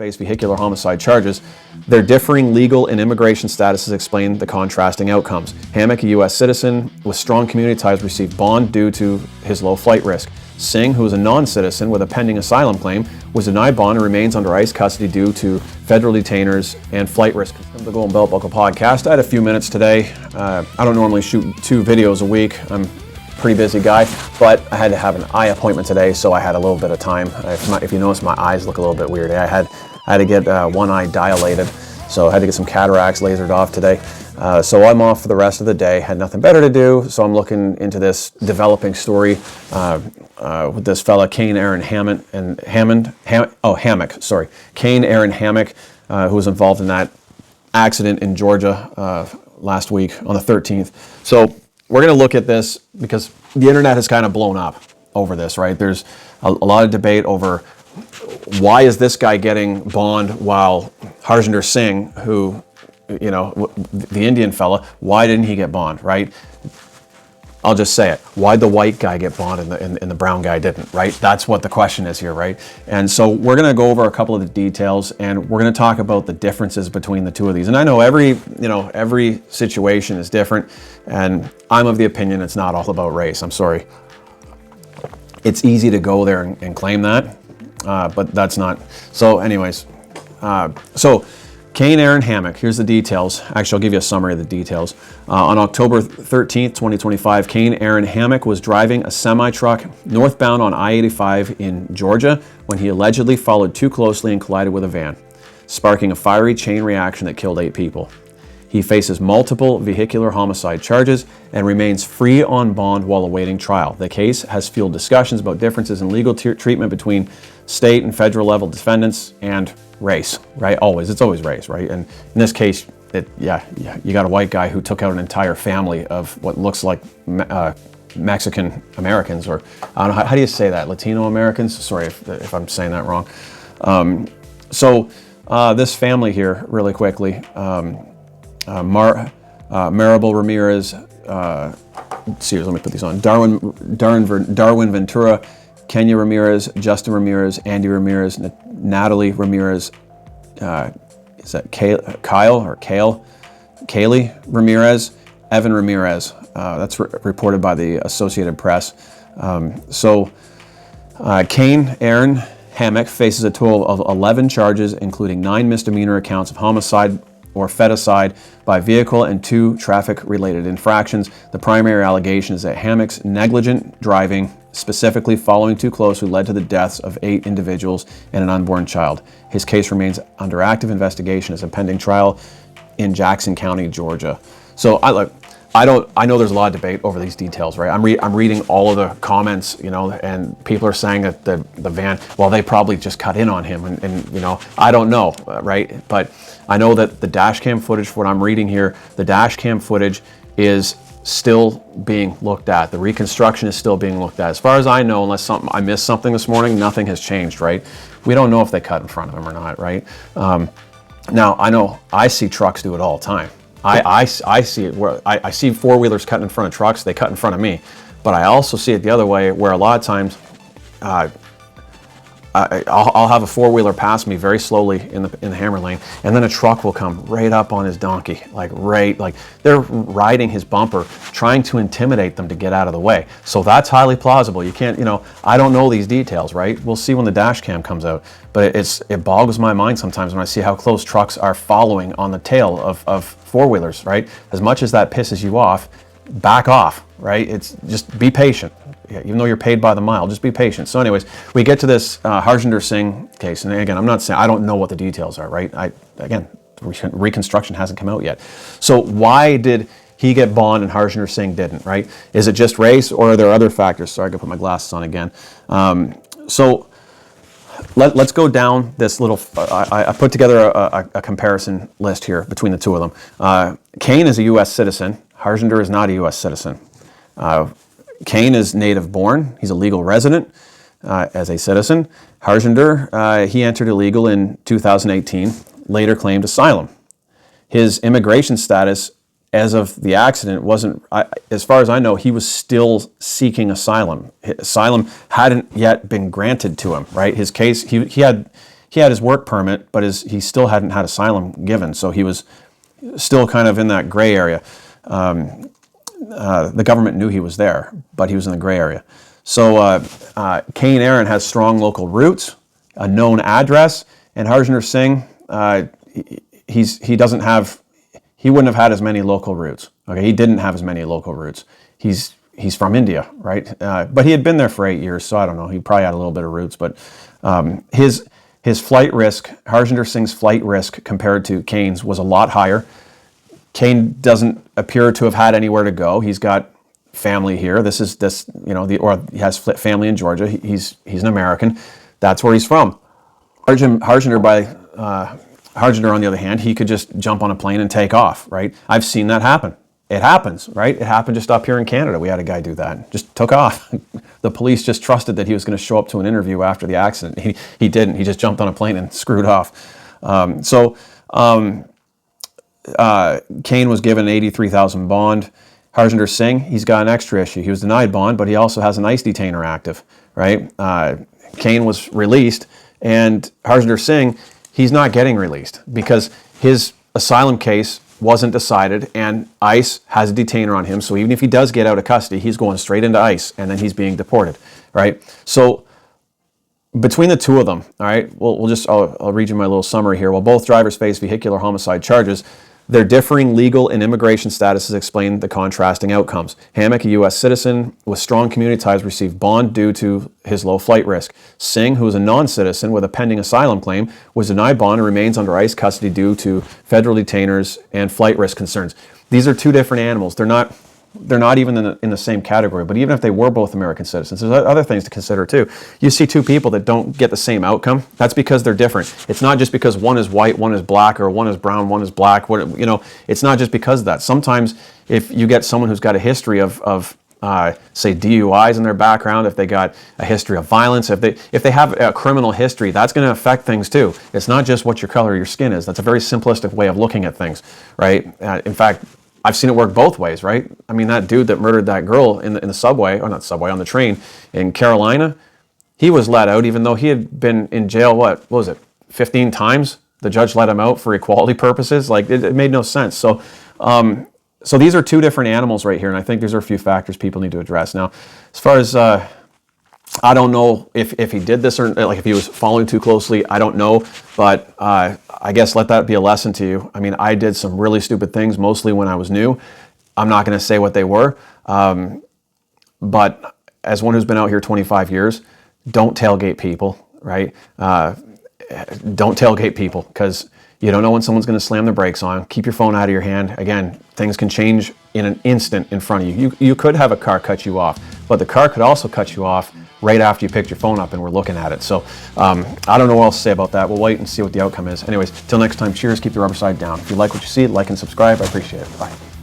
face vehicular homicide charges. Their differing legal and immigration statuses explain the contrasting outcomes. Hammock, a U.S. citizen with strong community ties, received bond due to his low flight risk. Singh, who is a non-citizen with a pending asylum claim, was denied bond and remains under ICE custody due to federal detainers and flight risk. The Golden Belt Buckle podcast. I had a few minutes today. I don't normally shoot 2 videos a week. I'm a pretty busy guy, but I had to have an eye appointment today, so I had a little bit of time. If you notice, my eyes look a little bit weird. I had to get one eye dilated, so I had to get some cataracts lasered off today. So I'm off for the rest of the day. Had nothing better to do, so I'm looking into this developing story with this fella Kane Aaron Hammock Kane Aaron Hammock, who was involved in that accident in Georgia last week on the 13th. So we're going to look at this because the internet has kind of blown up over this, right? There's a lot of debate over why is this guy getting bond while Harjinder Singh, who, you know, the Indian fella, why didn't he get bond, right? I'll just say it. Why'd the white guy get bond and the brown guy didn't, right? That's what the question is here, right? And so we're going to go over a couple of the details, and we're going to talk about the differences between the two of these. And I know every situation is different, and I'm of the opinion it's not all about race. I'm sorry. It's easy to go there and claim that, but that's not. So anyways, so Kane Aaron Hammock, here's the details. Actually, I'll give you a summary of the details. On October 13th, 2025, Kane Aaron Hammock was driving a semi-truck northbound on I-85 in Georgia when he allegedly followed too closely and collided with a van, sparking a fiery chain reaction that killed 8 people. He faces multiple vehicular homicide charges and remains free on bond while awaiting trial. The case has fueled discussions about differences in legal treatment between state and federal level defendants and race, right? It's always race, right? And in this case, you got a white guy who took out an entire family of what looks like Mexican Americans, or I don't know, how do you say that? Latino Americans? Sorry if I'm saying that wrong. This family here, really quickly, Maribel Ramirez, let me put these on. Darwin Ventura, Kenya Ramirez, Justin Ramirez, Andy Ramirez, Natalie Ramirez, is that Kyle or Kaylee Ramirez, Evan Ramirez. That's reported by the Associated Press. Kane Aaron Hammock faces a total of 11 charges, including 9 misdemeanor counts of homicide or feticide by vehicle and 2 traffic-related infractions. The primary allegation is that Hammock's negligent driving, specifically following too closely, led to the deaths of 8 individuals and an unborn child. His case remains under active investigation as a pending trial in Jackson County, Georgia. So I know there's a lot of debate over these details, right? I'm reading all of the comments, and people are saying that the van, well, they probably just cut in on him, and I don't know, right? But I know that the dash cam footage, for what I'm reading here, the dash cam footage is still being looked at. The reconstruction is still being looked at. As far as I know, unless I missed something this morning, nothing has changed, right? We don't know if they cut in front of him or not, right? Now, I know I see trucks do it all the time. I see it where I see 4-wheelers cutting in front of trucks, they cut in front of me. But I also see it the other way, where a lot of times I'll have a 4-wheeler pass me very slowly in the hammer lane, and then a truck will come right up on his donkey, like they're riding his bumper, trying to intimidate them to get out of the way. So that's highly plausible. You can't, I don't know these details, right? We'll see when the dash cam comes out, but it boggles my mind sometimes when I see how close trucks are following on the tail of 4-wheelers, right? As much as that pisses you off, back off, right? It's just be patient. Yeah, even though you're paid by the mile, just be patient. So anyways, we get to this Harjinder Singh case. And again, I'm not saying, I don't know what the details are, right? Reconstruction hasn't come out yet. So why did he get bond and Harjinder Singh didn't, right? Is it just race, or are there other factors? Sorry, I gotta put my glasses on again. So let's go down this little, I put together a comparison list here between the two of them. Kane is a U.S. citizen. Harjinder is not a U.S. citizen. Kane is native born. He's a legal resident as a citizen. Harjinder, he entered illegal in 2018, later claimed asylum. His immigration status as of the accident wasn't, as far as I know, he was still seeking asylum. Asylum hadn't yet been granted to him, right? His case, he he had his work permit, but he still hadn't had asylum given, so he was still kind of in that gray area. The government knew he was there, but he was in the gray area. So Kane Aaron has strong local roots, a known address, and Harjinder Singh, he wouldn't have had as many local roots. Okay, he didn't have as many local roots. He's from India, right? But he had been there for 8 years, so I don't know. He probably had a little bit of roots, but his flight risk, Harjinder Singh's flight risk compared to Kane's was a lot higher. Kane doesn't appear to have had anywhere to go. He's got family here. Or he has family in Georgia. He's an American. That's where he's from. Harjinder, on the other hand, he could just jump on a plane and take off, right? I've seen that happen. It happens, right? It happened just up here in Canada. We had a guy do that. Just took off. The police just trusted that he was going to show up to an interview after the accident. He didn't. He just jumped on a plane and screwed off. Kane was given an $83,000 bond. Harjinder Singh, he's got an extra issue. He was denied bond, but he also has an ICE detainer active, right? Kane was released, and Harjinder Singh, he's not getting released because his asylum case wasn't decided, and ICE has a detainer on him. So even if he does get out of custody, he's going straight into ICE, and then he's being deported, right? So between the two of them, all right, I'll read you my little summary here. While both drivers face vehicular homicide charges, their differing legal and immigration statuses explain the contrasting outcomes. Hammock, a U.S. citizen with strong community ties, received bond due to his low flight risk. Singh, who is a non-citizen with a pending asylum claim, was denied bond and remains under ICE custody due to federal detainers and flight risk concerns. These are two different animals. They're not even in the same category, but even if they were both American citizens, there's other things to consider too. You see two people that don't get the same outcome, that's because they're different. It's not just because one is white, one is black, or one is brown, one is black. It's not just because of that. Sometimes if you get someone who's got a history of say DUIs in their background, if they got a history of violence, if they have a criminal history, that's going to affect things too. It's not just what your color of your skin is. That's a very simplistic way of looking at things, right? In fact, I've seen it work both ways, right? I mean, that dude that murdered that girl in the subway, or not subway, on the train in Carolina, he was let out even though he had been in jail, what was it, 15 times? The judge let him out for equality purposes. Like, it made no sense. So these are two different animals right here, and I think these are a few factors people need to address. Now, as far as, I don't know if he did this or like if he was following too closely, I don't know, but I guess let that be a lesson to you. I mean, I did some really stupid things, mostly when I was new. I'm not going to say what they were, but as one who's been out here 25 years, don't tailgate people, right? Don't tailgate people because you don't know when someone's going to slam their brakes on. Keep your phone out of your hand. Again, things can change in an instant in front of you. You could have a car cut you off, but the car could also cut you off right after you picked your phone up and we're looking at it. So I don't know what else to say about that. We'll wait and see what the outcome is. Anyways, till next time, cheers, keep the rubber side down. If you like what you see, like and subscribe. I appreciate it. Bye.